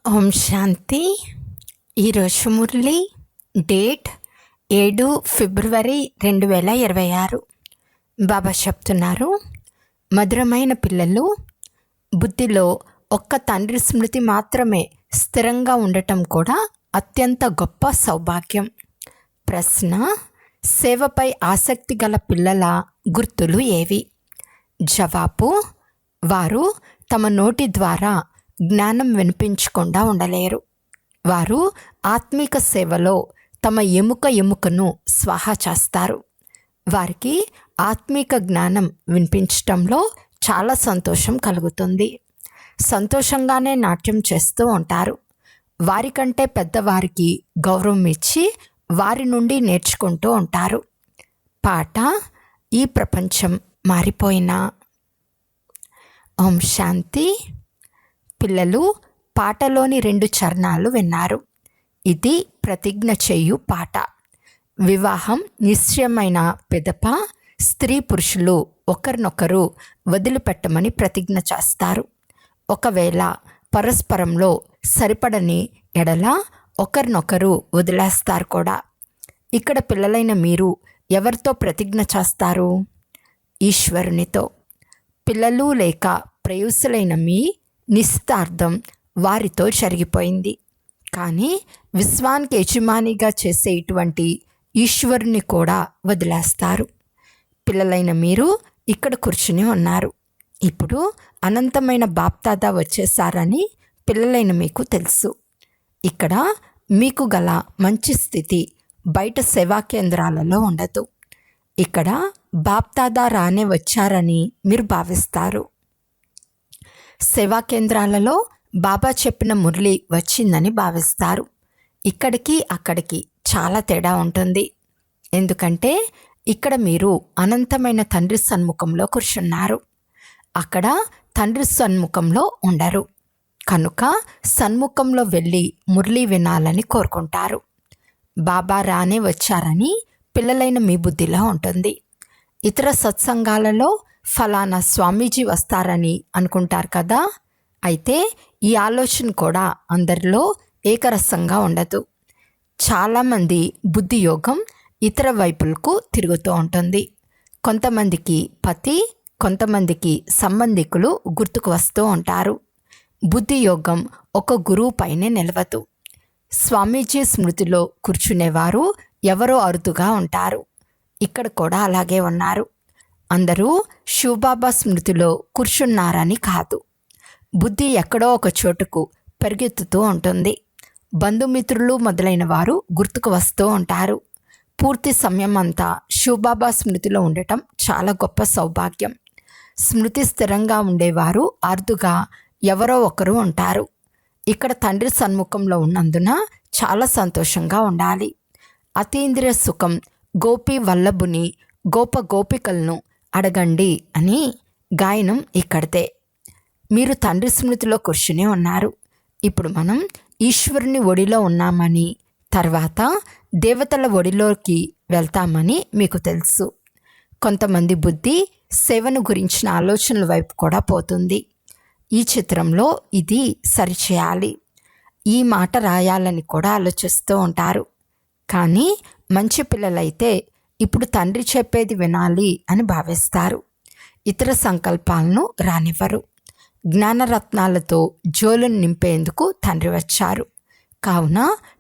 ఓం శాంతి. ఈరోజు మురళి డేట్ 7 ఫిబ్రవరి 2026. బాబా చెప్తున్నారు, మధురమైన పిల్లలు, బుద్ధిలో ఒక్క తండ్రి స్మృతి మాత్రమే స్థిరంగా ఉండటం కూడా అత్యంత గొప్ప సౌభాగ్యం. ప్రశ్న: సేవపై ఆసక్తి గల పిల్లల గుర్తులు ఏవి? జవాబు: వారు తమ నోటి ద్వారా జ్ఞానం వినిపించకుండా ఉండలేరు. వారు ఆత్మిక సేవలో తమ ఎముకను స్వాహా చేస్తారు. వారికి ఆత్మిక జ్ఞానం వినిపించటంలో చాలా సంతోషం కలుగుతుంది. సంతోషంగానే నాట్యం చేస్తూ ఉంటారు. వారికంటే పెద్దవారికి గౌరవం ఇచ్చి వారి నుండి నేర్చుకుంటూ ఉంటారు. పాట: ఈ ప్రపంచం మారిపోయినా. ఓం శాంతి. పిల్లలు పాటలోని 2 చరణాలు విన్నారు. ఇది ప్రతిజ్ఞ చేయు పాట. వివాహం నిశ్చయమైన పిదప స్త్రీ పురుషులు ఒకరినొకరు వదిలిపెట్టమని ప్రతిజ్ఞ చేస్తారు. ఒకవేళ పరస్పరంలో సరిపడని ఎడల ఒకరినొకరు వదిలేస్తారు కూడా. ఇక్కడ పిల్లలైన మీరు ఎవరితో ప్రతిజ్ఞ చేస్తారు? ఈశ్వరునితో. పిల్లలు లేక ప్రయూసులైన మీ నిశ్చితార్థం వారితో జరిగిపోయింది. కానీ విశ్వానికి యజమానిగా చేసే ఇటువంటి ఈశ్వరుని కూడా వదిలేస్తారు. పిల్లలైన మీరు ఇక్కడ కూర్చుని ఉన్నారు. ఇప్పుడు అనంతమైన బాప్దాదా వచ్చేసారని పిల్లలైన మీకు తెలుసు. ఇక్కడ మీకు గల మంచి స్థితి బయట సేవా కేంద్రాలలో ఉండదు. ఇక్కడ బాప్దాదా రానే వచ్చారని మీరు భావిస్తారు. సేవా కేంద్రాలలో బాబా చెప్పిన మురళి వచ్చిందని భావిస్తారు. ఇక్కడికి అక్కడికి చాలా తేడా ఉంటుంది. ఎందుకంటే ఇక్కడ మీరు అనంతమైన తండ్రి సన్ముఖంలో కూర్చున్నారు. అక్కడ తండ్రి సన్ముఖంలో ఉండరు. కనుక సన్ముఖంలో వెళ్ళి మురళి వినాలని కోరుకుంటారు. బాబా రానే వచ్చారని పిల్లలైన మీ బుద్ధిలో ఉంటుంది. ఇతర సత్సంగాలలో ఫలానా స్వామీజీ వస్తారని అనుకుంటారు కదా. అయితే ఈ ఆలోచన కూడా అందరిలో ఏకరసంగా ఉండదు. చాలామంది బుద్ధి యోగం ఇతర వైపులకు తిరుగుతూ ఉంటుంది. కొంతమందికి పతి, కొంతమందికి సంబంధికులు గుర్తుకు వస్తూ ఉంటారు. బుద్ధి యోగం ఒక గురువు పైనే నిలవదు. స్వామీజీ స్మృతిలో కూర్చునేవారు ఎవరో అరుదుగా ఉంటారు. ఇక్కడ కూడా అలాగే ఉన్నారు. అందరూ శివబాబా స్మృతిలో కూర్చున్నారని కాదు. బుద్ధి ఎక్కడో ఒక చోటుకు పరిగెత్తుతూ ఉంటుంది. బంధుమిత్రులు మొదలైన వారు గుర్తుకు వస్తూ ఉంటారు. పూర్తి సమయం అంతా శివబాబా స్మృతిలో ఉండటం చాలా గొప్ప సౌభాగ్యం. స్మృతి స్థిరంగా ఉండేవారు అరుదుగా ఎవరో ఒకరు ఉంటారు. ఇక్కడ తండ్రి సన్ముఖంలో ఉన్నందున చాలా సంతోషంగా ఉండాలి. అతీంద్రియ సుఖం గోపి వల్లభుని గోపికలను అడగండి అని గాయనం ఇక్కడితే. మీరు తండ్రి స్మృతిలో కూర్చుని ఉన్నారు. ఇప్పుడు మనం ఈశ్వరుని ఒడిలో ఉన్నామని, తర్వాత దేవతల ఒడిలోకి వెళ్తామని మీకు తెలుసు. కొంతమంది బుద్ధి సేవను గురించిన ఆలోచనల వైపు కూడా పోతుంది. ఈ చిత్రంలో ఇది సరిచేయాలి, ఈ మాట రాయాలని కూడా ఆలోచిస్తూ ఉంటారు. కానీ మంచి పిల్లలైతే ఇప్పుడు తండ్రి చెప్పేది వినాలి అని భావిస్తారు. ఇతర సంకల్పాలను రానివ్వరు. జ్ఞానరత్నాలతో జోలును నింపేందుకు తండ్రి వచ్చారు. కావున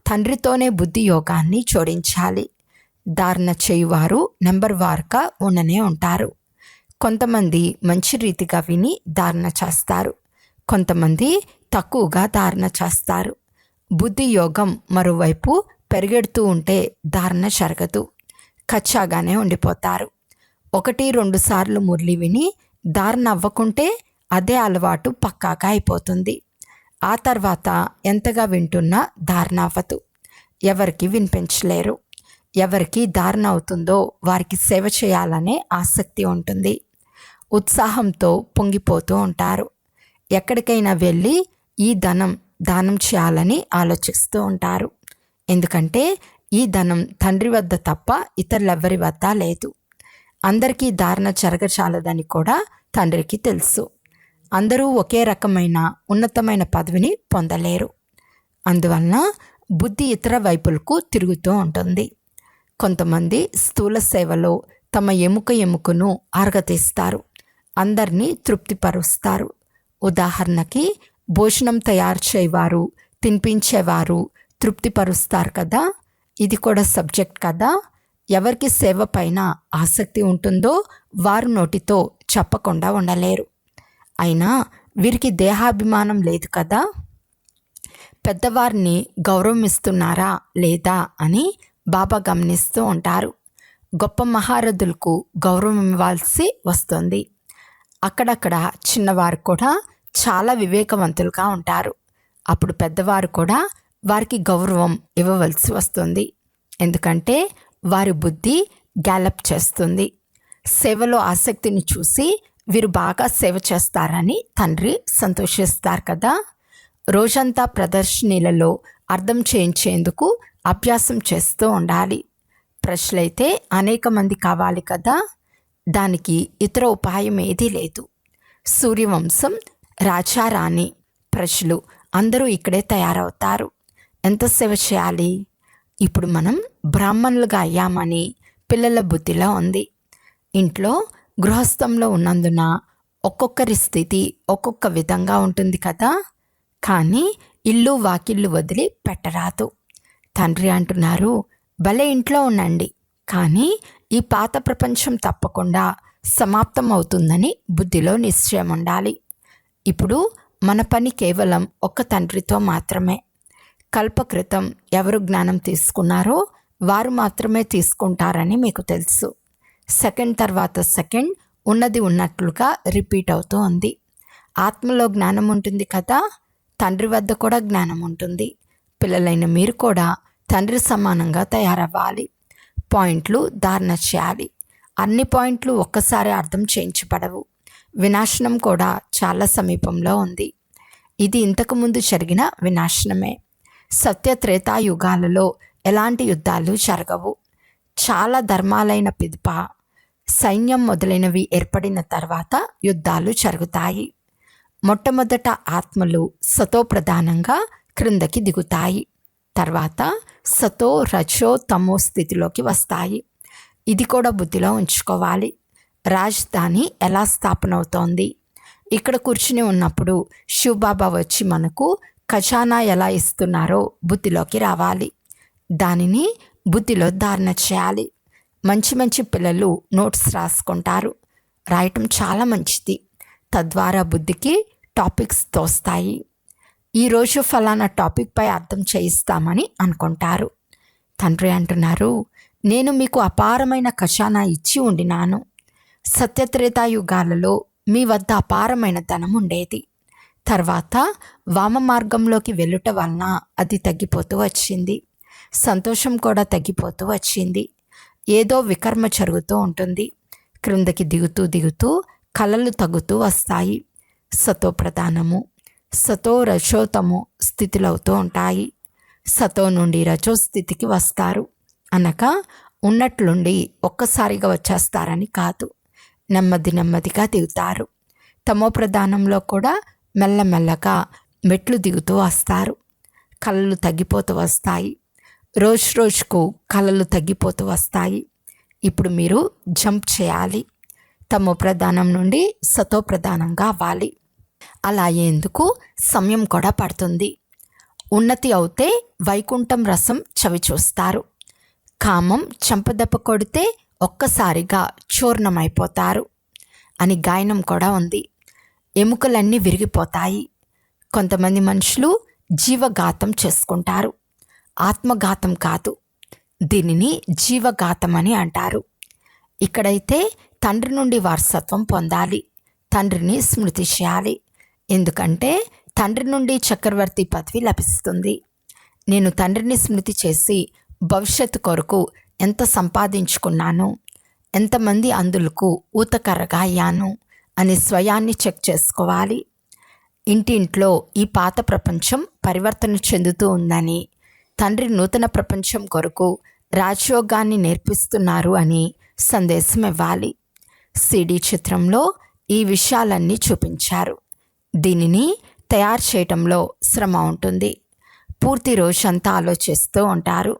తండ్రితోనే బుద్ధి యోగాన్ని జోడించాలి. ధారణ చేయువారు నెంబర్ వారుగా ఉండనే ఉంటారు. కొంతమంది మంచి రీతిగా విని ధారణ చేస్తారు. కొంతమంది తక్కువగా ధారణ చేస్తారు. బుద్ధి యోగం మరోవైపు పెరిగెడుతూ ఉంటే ధారణ జరగదు. కచ్చాగానే ఉండిపోతారు. 1-2 సార్లు మురళి విని ధారణ అవ్వకుంటే అదే అలవాటు పక్కాగా అయిపోతుంది. ఆ తర్వాత ఎంతగా వింటున్నా ధారణ అవ్వదు. ఎవరికి వినిపించలేరు. ఎవరికి ధారణ అవుతుందో వారికి సేవ చేయాలనే ఆసక్తి ఉంటుంది. ఉత్సాహంతో పొంగిపోతూ ఉంటారు. ఎక్కడికైనా వెళ్ళి ఈ దానం చేయాలని ఆలోచిస్తూ ఉంటారు. ఎందుకంటే ఈ ధనం తండ్రి వద్ద తప్ప ఇతరులెవ్వరి వద్ద లేదు. అందరికీ ధారణ జరగచాలదని కూడా తండ్రికి తెలుసు. అందరూ ఒకే రకమైన ఉన్నతమైన పదవిని పొందలేరు. అందువలన బుద్ధి ఇతర వైపులకు తిరుగుతూ ఉంటుంది. కొంతమంది స్థూల సేవలో తమ ఎముకను ఆరగతీస్తారు, అందరినీ తృప్తిపరుస్తారు. ఉదాహరణకి భోజనం తయారు చేయవారు, తినిపించేవారు తృప్తిపరుస్తారు కదా. ఇది కూడా సబ్జెక్ట్ కదా. ఎవరికి సేవ పైన ఆసక్తి ఉంటుందో వారు నోటితో చెప్పకుండా ఉండలేరు. అయినా వీరికి దేహాభిమానం లేదు కదా. పెద్దవారిని గౌరవం ఇస్తున్నారా లేదా అని బాబా గమనిస్తూ ఉంటారు. గొప్ప మహారథులకు గౌరవం ఇవ్వాల్సి వస్తుంది. అక్కడక్కడ చిన్నవారు కూడా చాలా వివేకవంతులుగా ఉంటారు. అప్పుడు పెద్దవారు కూడా వారికి గౌరవం ఇవ్వవలసి వస్తుంది. ఎందుకంటే వారి బుద్ధి గ్యాలప్ చేస్తుంది. సేవలో ఆసక్తిని చూసి వీరు బాగా సేవ చేస్తారని తండ్రి సంతోషిస్తారు కదా. రోజంతా ప్రదర్శనలలో అర్థం చేయించేందుకు అభ్యాసం చేస్తూ ఉండాలి. ప్రశ్నలైతే అనేక మంది కావాలి కదా. దానికి ఇతర ఉపాయం ఏదీ లేదు. సూర్యవంశం, రాజారాణి, ప్రజలు అందరూ ఇక్కడే తయారవుతారు. ఎంత సేవ చేయాలి? ఇప్పుడు మనం బ్రాహ్మణులుగా అయ్యామని పిల్లల బుద్ధిలో ఉంది. ఇంట్లో గృహస్థంలో ఉన్నందున ఒక్కొక్కరి స్థితి ఒక్కొక్క విధంగా ఉంటుంది కదా. కానీ ఇల్లు వాకిళ్ళు వదిలి పెట్టరాదు. తండ్రి అంటున్నారు, భలే ఇంట్లో ఉండండి, కానీ ఈ పాత ప్రపంచం తప్పకుండా సమాప్తం అవుతుందని బుద్ధిలో నిశ్చయం ఉండాలి. ఇప్పుడు మన పని కేవలం ఒక్క తండ్రితో మాత్రమే. కల్పకృతం ఎవరు జ్ఞానం తీసుకున్నారో వారు మాత్రమే తీసుకుంటారని మీకు తెలుసు. సెకండ్ తర్వాత సెకండ్ ఉన్నది ఉన్నట్లుగా రిపీట్ అవుతూ ఉంది. ఆత్మలో జ్ఞానం ఉంటుంది కదా, తండ్రి వద్ద కూడా జ్ఞానం ఉంటుంది. పిల్లలైన మీరు కూడా తండ్రి సమానంగా తయారవ్వాలి. పాయింట్లు ధారణ చేయాలి. అన్ని పాయింట్లు ఒక్కసారి అర్థం చేయించబడవు. వినాశనం కూడా చాలా సమీపంలో ఉంది. ఇది ఇంతకుముందు జరిగిన వినాశనమే. సత్య త్రేతాయుగాలలో ఎలాంటి యుద్ధాలు జరగవు. చాలా ధర్మాలైన పిదప సైన్యం మొదలైనవి ఏర్పడిన తర్వాత యుద్ధాలు జరుగుతాయి. మొట్టమొదట ఆత్మలు సతో ప్రధానంగా క్రిందకి దిగుతాయి. తర్వాత సతో, రజో, తమో స్థితిలోకి వస్తాయి. ఇది కూడా బుద్ధిలో ఉంచుకోవాలి. రాజధాని ఎలా స్థాపన అవుతోంది? ఇక్కడ కూర్చుని ఉన్నప్పుడు శివబాబా వచ్చి మనకు ఖజానా ఎలా ఇస్తున్నారో బుద్ధిలోకి రావాలి. దానిని బుద్ధిలో ధారణ చేయాలి. మంచి మంచి పిల్లలు నోట్స్ రాసుకుంటారు. రాయటం చాలా మంచిది. తద్వారా బుద్ధికి టాపిక్స్ తోస్తాయి. ఈరోజు ఫలానా టాపిక్పై అర్థం చేయిస్తామని అనుకుంటారు. తండ్రి అంటున్నారు, నేను మీకు అపారమైన ఖజానా ఇచ్చి ఉండినాను. సత్యత్రేతాయుగాలలో మీ వద్ద అపారమైన ధనం ఉండేది. తర్వాత వామ మార్గంలోకి వెళ్ళుట వలన అది తగ్గిపోతూ వచ్చింది. సంతోషం కూడా తగ్గిపోతూ వచ్చింది. ఏదో వికర్మ జరుగుతూ ఉంటుంది. క్రిందకి దిగుతూ దిగుతూ కళలు తగ్గుతూ వస్తాయి. సతో ప్రధానము, సతో రజోతము స్థితిలో అవుతూ ఉంటాయి. సతో నుండి రజో స్థితికి వస్తారు అనగా ఉన్నట్లుండి ఒక్కసారిగా వచ్చేస్తారని కాదు, నెమ్మది నెమ్మదిగా దిగుతారు. తమో ప్రధానంలో కూడా మెల్లమెల్లగా మెట్లు దిగుతూ వస్తారు. కళలు తగ్గిపోతూ వస్తాయి. రోజు రోజుకు కళలు తగ్గిపోతూ వస్తాయి. ఇప్పుడు మీరు జంప్ చేయాలి. తమో ప్రధానం నుండి సతో ప్రధానంగా అవ్వాలి. అలా అయ్యేందుకు సమయం కూడా పడుతుంది. ఉన్నతి అవుతే వైకుంఠం రసం చవి చూస్తారు. కామం చెంపదెబ్బ కొడితే ఒక్కసారిగా చూర్ణమైపోతారు అని గాయనం కూడా ఉంది. ఎముకలన్నీ విరిగిపోతాయి. కొంతమంది మనుషులు జీవఘాతం చేసుకుంటారు. ఆత్మఘాతం కాదు, దీనిని జీవఘాతం అని అంటారు. ఇక్కడైతే తండ్రి నుండి వారసత్వం పొందాలి. తండ్రిని స్మృతి చేయాలి. ఎందుకంటే తండ్రి నుండి చక్రవర్తి పదవి లభిస్తుంది. నేను తండ్రిని స్మృతి చేసి భవిష్యత్తు కొరకు ఎంత సంపాదించుకున్నాను, ఎంతమంది అందులకు ఊతకర్రగా అయ్యాను అని స్వయాన్ని చెక్ చేసుకోవాలి. ఇంటింట్లో ఈ పాత ప్రపంచం పరివర్తన చెందుతూ ఉందని, తండ్రి నూతన ప్రపంచం కొరకు రాజయోగాన్ని నేర్పిస్తున్నారు అని సందేశం ఇవ్వాలి. సిడి చిత్రంలో ఈ విషయాలన్నీ చూపించారు. దీనిని తయారు చేయటంలో శ్రమ ఉంటుంది. పూర్తి రోజంతా ఆలోచిస్తూ ఉంటారు.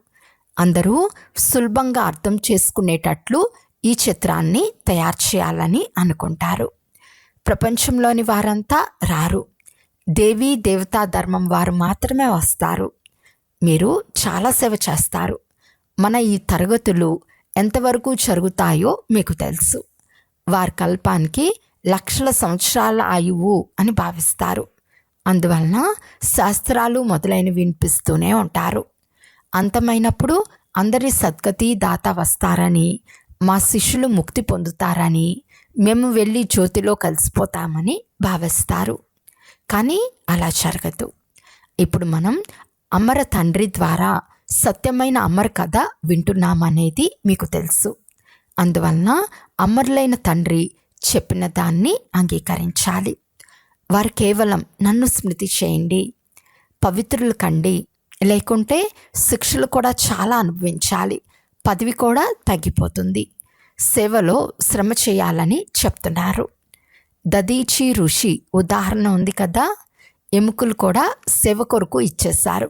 అందరూ సులభంగా అర్థం చేసుకునేటట్లు ఈ చిత్రాన్ని తయారు చేయాలని అనుకుంటారు. ప్రపంచంలోని వారంతా రారు. దేవీ దేవతా ధర్మం వారు మాత్రమే వస్తారు. మీరు చాలా సేవ చేస్తారు. మన ఈ తరగతులు ఎంతవరకు జరుగుతాయో మీకు తెలుసు. వారి కల్పానికి లక్షల సంవత్సరాల ఆయువు అని భావిస్తారు. అందువలన శాస్త్రాలు మొదలైనవి వినిపిస్తూనే ఉంటారు. అంతమైనప్పుడు అందరి సద్గతి దాత వస్తారని, మా శిష్యులు ముక్తి పొందుతారని, మేము వెళ్ళి జ్యోతిలో కలిసిపోతామని భావిస్తారు. కానీ అలా జరగదు. ఇప్పుడు మనం అమర తండ్రి ద్వారా సత్యమైన అమర కథ వింటున్నామనేది మీకు తెలుసు. అందువలన అమరులైన తండ్రి చెప్పిన దాన్ని అంగీకరించాలి. వారు కేవలం నన్ను స్మృతి చేయండి, పవిత్రులు కండి, లేకుంటే శిక్షలు కూడా చాలా అనుభవించాలి, పదవి కూడా తగ్గిపోతుంది. సేవలో శ్రమ చేయాలని చెప్తున్నారు. దదీచి ఋషి ఉదాహరణ ఉంది కదా. ఎముకలు కూడా సేవ కొరకు ఇచ్చేశారు.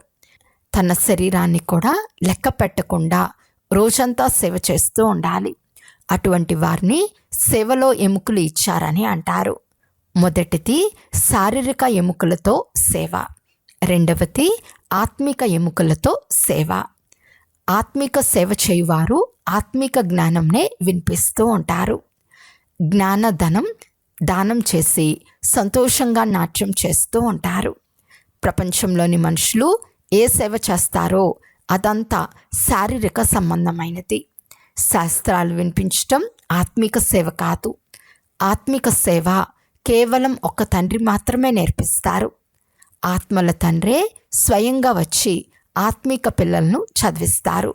తన శరీరాన్ని కూడా లెక్క పెట్టకుండా రోజంతా సేవ చేస్తూ ఉండాలి. అటువంటి వారిని సేవలో ఎముకలు ఇచ్చారని అంటారు. మొదటిది శారీరక ఎముకలతో సేవ, రెండవది ఆత్మిక ఎముకలతో సేవ. ఆత్మిక సేవ చేయువారు ఆత్మిక జ్ఞానంనే వినిపిస్తూ ఉంటారు. జ్ఞానధనం దానం చేసి సంతోషంగా నాట్యం చేస్తూ ఉంటారు. ప్రపంచంలోని మనుషులు ఏ సేవ చేస్తారో అదంతా శారీరక సంబంధమైనది. శాస్త్రాలు వినిపించటం ఆత్మిక సేవ కాదు. ఆత్మిక సేవ కేవలం ఒక్క తండ్రి మాత్రమే నేర్పిస్తారు. ఆత్మల తండ్రే స్వయంగా వచ్చి ఆత్మిక పిల్లలను చదివిస్తారు.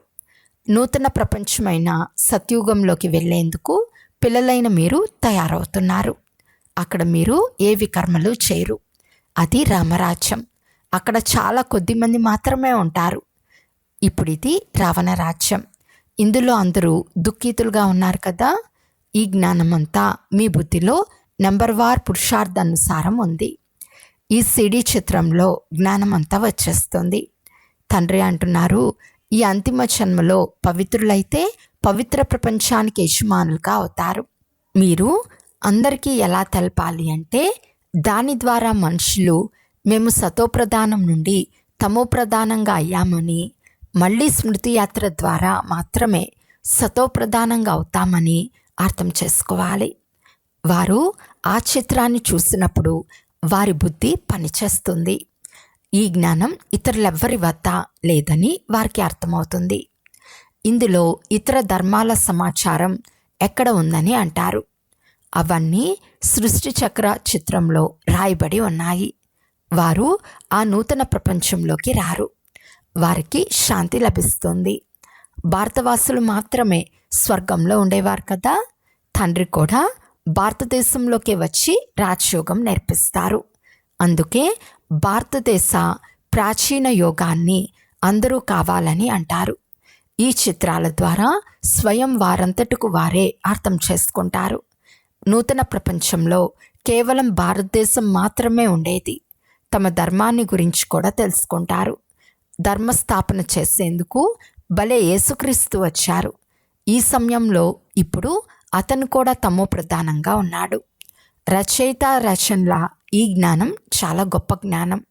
నూతన ప్రపంచమైన సత్యుగంలోకి వెళ్ళేందుకు పిల్లలైన మీరు తయారవుతున్నారు. అక్కడ మీరు ఏ వికర్మలు చేయరు. అది రామరాజ్యం. అక్కడ చాలా కొద్ది మంది మాత్రమే ఉంటారు. ఇప్పుడు ఇది రావణ రాజ్యం. ఇందులో అందరూ దుఃఖితులుగా ఉన్నారు కదా. ఈ జ్ఞానమంతా మీ బుద్ధిలో నెంబర్వార్ పురుషార్థానుసారం ఉంది. ఈ సిడి చిత్రంలో జ్ఞానమంతా వచ్చేస్తుంది. తండ్రి అంటున్నారు, ఈ అంతిమ జన్మలో పవిత్రులైతే పవిత్ర ప్రపంచానికి యజమానులుగా అవుతారు. మీరు అందరికీ ఎలా తెలపాలి అంటే, దాని ద్వారా మనుషులు మేము సతోప్రధానం నుండి తమోప్రధానంగా అయ్యామని, మళ్ళీ స్మృతి యాత్ర ద్వారా మాత్రమే సతోప్రధానంగా అవుతామని అర్థం చేసుకోవాలి. వారు ఆ చిత్రాన్ని చూసినప్పుడు వారి బుద్ధి పనిచేస్తుంది. ఈ జ్ఞానం ఇతరులెవ్వరి వద్ద లేదని వారికి అర్థమవుతుంది. ఇందులో ఇతర ధర్మాల సమాచారం ఎక్కడ ఉందని అంటారు. అవన్నీ సృష్టి చక్ర చిత్రంలో రాయబడి ఉన్నాయి. వారు ఆ నూతన ప్రపంచంలోకి రారు. వారికి శాంతి లభిస్తుంది. భారతవాసులు మాత్రమే స్వర్గంలో ఉండేవారు కదా. తండ్రి కూడా భారతదేశంలోకి వచ్చి రాజయోగం నేర్పిస్తారు. అందుకే భారతదేశ ప్రాచీన యోగాన్ని అందరూ కావాలని అంటారు. ఈ చిత్రాల ద్వారా స్వయం వారంతటకు వారే అర్థం చేసుకుంటారు. నూతన ప్రపంచంలో కేవలం భారతదేశం మాత్రమే ఉండేది. తమ ధర్మాన్ని గురించి కూడా తెలుసుకుంటారు. ధర్మస్థాపన చేసేందుకు భలే యేసుక్రీస్తు వచ్చారు. ఈ సమయంలో ఇప్పుడు అతను కూడా తమో ప్రధానంగా ఉన్నాడు. రచయిత రచనల ఈ జ్ఞానం చాలా గొప్ప జ్ఞానం.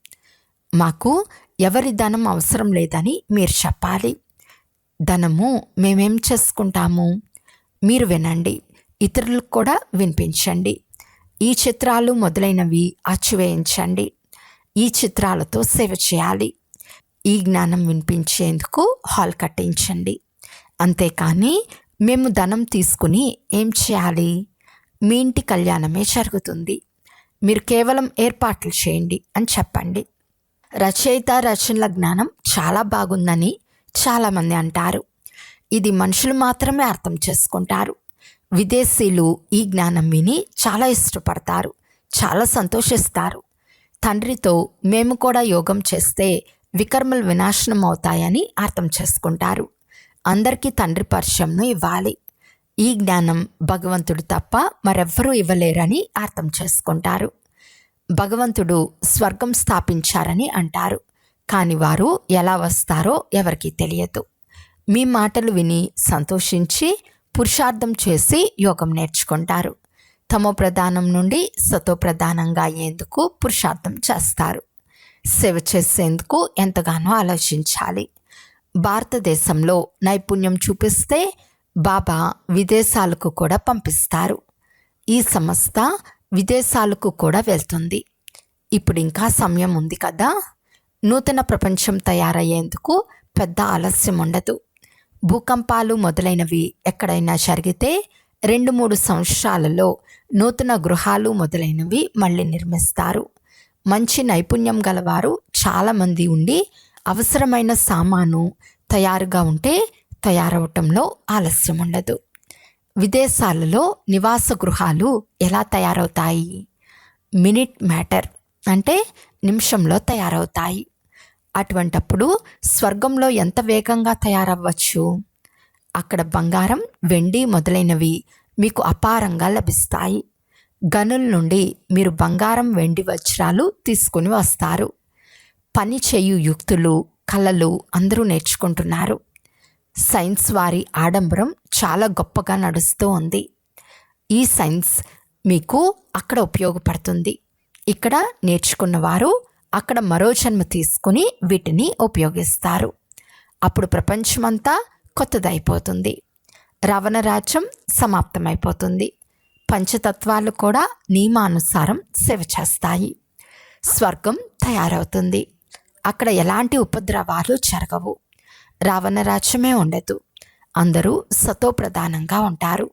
మాకు ఎవరి ధనం అవసరం లేదని మీరు చెప్పాలి. ధనము మేమేం చేసుకుంటాము? మీరు వినండి, ఇతరులకు కూడా వినిపించండి. ఈ చిత్రాలు మొదలైనవి అచ్చివేయించండి. ఈ చిత్రాలతో సేవ చేయాలి. ఈ జ్ఞానం వినిపించేందుకు హాల్ కట్టించండి. అంతేకాని మేము ధనం తీసుకుని ఏం చేయాలి? మీ ఇంటి కళ్యాణమే జరుగుతుంది, మీరు కేవలం ఏర్పాట్లు చేయండి అని చెప్పండి. రచయిత రచనల జ్ఞానం చాలా బాగుందని చాలామంది అంటారు. ఇది మనుషులు మాత్రమే అర్థం చేసుకుంటారు. విదేశీయులు ఈ జ్ఞానం విని చాలా ఇష్టపడతారు, చాలా సంతోషిస్తారు. తండ్రితో మేము కూడా యోగం చేస్తే వికర్మలు వినాశనం అవుతాయని అర్థం చేసుకుంటారు. అందరికీ తండ్రి పరిచయంను ఇవ్వాలి. ఈ జ్ఞానం భగవంతుడు తప్ప మరెవ్వరూ ఇవ్వలేరని అర్థం చేసుకుంటారు. భగవంతుడు స్వర్గం స్థాపించారని అంటారు. కానీ వారు ఎలా వస్తారో ఎవరికీ తెలియదు. మీ మాటలు విని సంతోషించి పురుషార్థం చేసి యోగం నేర్చుకుంటారు. తమో ప్రధానం నుండి సతో ప్రధానంగా అయ్యేందుకు పురుషార్థం చేస్తారు. సేవ చేసేందుకు ఎంతగానో ఆలోచించాలి. భారతదేశంలో నైపుణ్యం చూపిస్తే బాబా విదేశాలకు కూడా పంపిస్తారు. ఈ సంస్థ విదేశాలకు కూడా వెళ్తుంది. ఇప్పుడు ఇంకా సమయం ఉంది కదా. నూతన ప్రపంచం తయారయ్యేందుకు పెద్ద ఆలస్యం ఉండదు. భూకంపాలు మొదలైనవి ఎక్కడైనా జరిగితే 2-3 సంవత్సరాలలో నూతన గృహాలు మొదలైనవి మళ్ళీ నిర్మిస్తారు. మంచి నైపుణ్యం గలవారు చాలామంది ఉండి అవసరమైన సామాను తయారుగా ఉంటే తయారవటంలో ఆలస్యం ఉండదు. విదేశాలలో నివాస గృహాలు ఎలా తయారవుతాయి? మినిట్ మ్యాటర్, అంటే నిమిషంలో తయారవుతాయి. అటువంటప్పుడు స్వర్గంలో ఎంత వేగంగా తయారవ్వచ్చు? అక్కడ బంగారం, వెండి మొదలైనవి మీకు అపారంగా లభిస్తాయి. గనుల నుండి మీరు బంగారం, వెండి, వజ్రాలు తీసుకుని వస్తారు. పని చేయు యుక్తులు, కళలు అందరూ నేర్చుకుంటున్నారు. సైన్స్ వారి ఆడంబరం చాలా గొప్పగా నడుస్తూ ఉంది. ఈ సైన్స్ మీకు అక్కడ ఉపయోగపడుతుంది. ఇక్కడ నేర్చుకున్నవారు అక్కడ మరో జన్మ తీసుకుని వీటిని ఉపయోగిస్తారు. అప్పుడు ప్రపంచమంతా కొత్తదైపోతుంది. రావణ రాజ్యం సమాప్తమైపోతుంది. పంచతత్వాలు కూడా నియమానుసారం సేవ చేస్తాయి. స్వర్గం తయారవుతుంది. అక్కడ ఎలాంటి ఉపద్రవాలు జరగవు. రావణ రాజ్యమే ఉండదు. అందరూ సతో ప్రధానంగా ఉంటారు.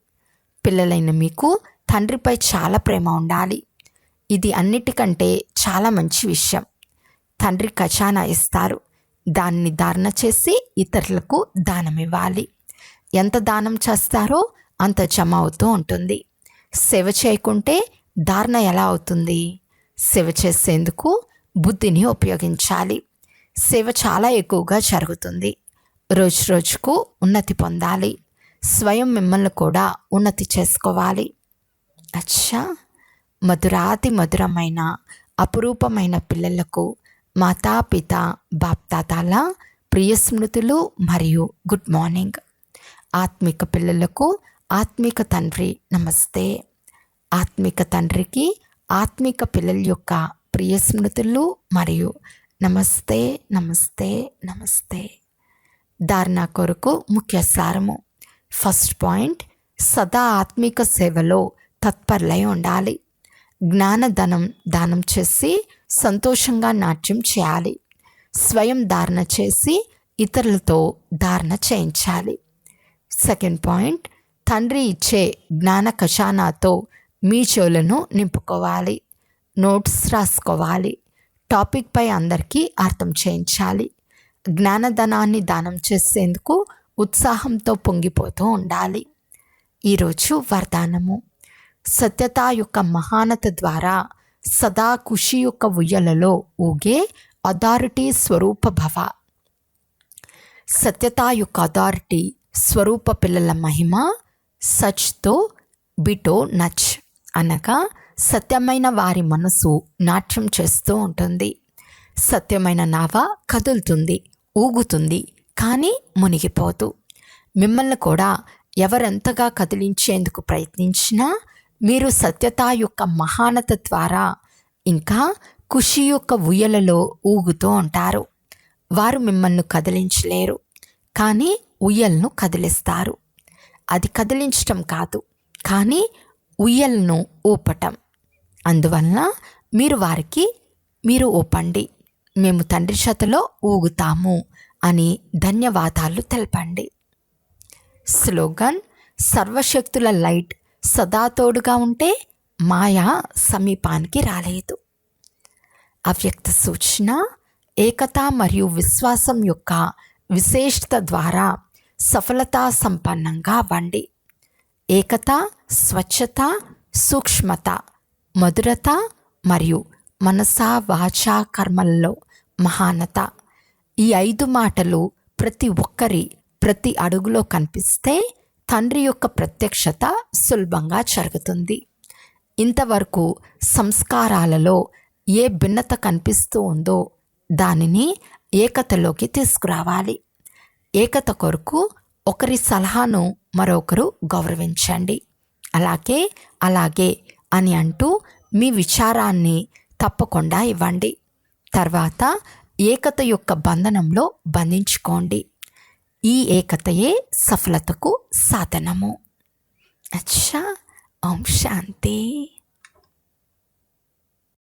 పిల్లలైన మీకు తండ్రిపై చాలా ప్రేమ ఉండాలి. ఇది అన్నిటికంటే చాలా మంచి విషయం. తండ్రి ఖజానా ఇస్తారు. దాన్ని ధారణ చేసి ఇతరులకు దానం ఇవ్వాలి. ఎంత దానం చేస్తారో అంత జమ అవుతూ ఉంటుంది. సేవ చేయకుంటే ధారణ ఎలా అవుతుంది? సేవ చేసేందుకు బుద్ధిని ఉపయోగించాలి. సేవ చాలా ఎక్కువగా జరుగుతుంది. రోజు రోజుకు ఉన్నతి పొందాలి. స్వయం మిమ్మల్ని కూడా ఉన్నతి చేసుకోవాలి. అచ్చా, మధురాతి మధురమైన అపురూపమైన పిల్లలకు మాతాపిత బాప్తాతాల ప్రియ స్మృతులు మరియు గుడ్ మార్నింగ్. ఆత్మిక పిల్లలకు ఆత్మిక తండ్రి నమస్తే. ఆత్మిక తండ్రికి ఆత్మిక పిల్లల యొక్క ప్రియ స్మృతులు మరియు నమస్తే నమస్తే నమస్తే. ధారణ కొరకు ముఖ్య సారము. ఫస్ట్ పాయింట్, సదా ఆత్మిక సేవలో తత్పరులై ఉండాలి. జ్ఞానధనం దానం చేసి సంతోషంగా నాట్యం చేయాలి. స్వయం ధారణ చేసి ఇతరులతో ధారణ చేయించాలి. సెకండ్ పాయింట్, తండ్రి ఇచ్చే జ్ఞాన ఖజానాతో మీ చెవులను నింపుకోవాలి. నోట్స్ రాసుకోవాలి. టాపిక్పై అందరికీ అర్థం చేయించాలి. జ్ఞానధనాన్ని దానం చేసేందుకు ఉత్సాహంతో పొంగిపోతూ ఉండాలి. ఈరోజు వరదానము. సత్యత యొక్క మహానత ద్వారా సదా ఖుషి యొక్క ఉయ్యలలో ఊగే అథారిటీ స్వరూప భవ. సత్యత యొక్క అథారిటీ స్వరూప పిల్లల మహిమ సచ్తో బిటో నచ్, అనగా సత్యమైన వారి మనసు నాట్యం చేస్తూ ఉంటుంది. సత్యమైన నావ కదులుతుంది, ఊగుతుంది, కానీ మునిగిపోదు. మిమ్మల్ని కూడా ఎవరెంతగా కదిలించేందుకు ప్రయత్నించినా మీరు సత్యత యొక్క మహానత ద్వారా ఇంకా ఖుషి యొక్క ఉయ్యలలో ఊగుతూ ఉంటారు. వారు మిమ్మల్ని కదిలించలేరు, కానీ ఉయ్యలను కదిలిస్తారు. అది కదిలించటం కాదు, కానీ ఉయ్యలను ఊపటం. అందువలన మీరు వారికి మీరు ఊపండి, మేము తండ్రి చేతలో ఊగుతాము అని ధన్యవాదాలు తెలపండి. స్లోగన్: సర్వశక్తుల లైట్ సదా తోడుగా ఉంటే మాయ సమీపానికి రాలేదు. అవ్యక్త సూచన: ఏకత మరియు విశ్వాసం యొక్క విశేషత ద్వారా సఫలతా సంపన్నంగా అవ్వండి. ఏకత, స్వచ్ఛత, సూక్ష్మత, మధురత మరియు మనసా వాచా కర్మల్లో మహానత. ఈ 5 మాటలు ప్రతి ఒక్కరి ప్రతి అడుగులో కనిపిస్తే తండ్రి యొక్క ప్రత్యక్షత సులభంగా జరుగుతుంది. ఇంతవరకు సంస్కారాలలో ఏ భిన్నత కనిపిస్తూ ఉందో దానిని ఏకతలోకి తీసుకురావాలి. ఏకత కొరకు ఒకరి సలహాను మరొకరు గౌరవించండి. అలాగే అని అంటూ మీ విచారాన్ని తప్పకుండా ఇవ్వండి. తర్వాత ఏకత యొక్క బంధనంలో బంధించుకోండి. ఈ ఏకతయే సఫలతకు సాధనము. అచ్చా. ఓం శాంతి.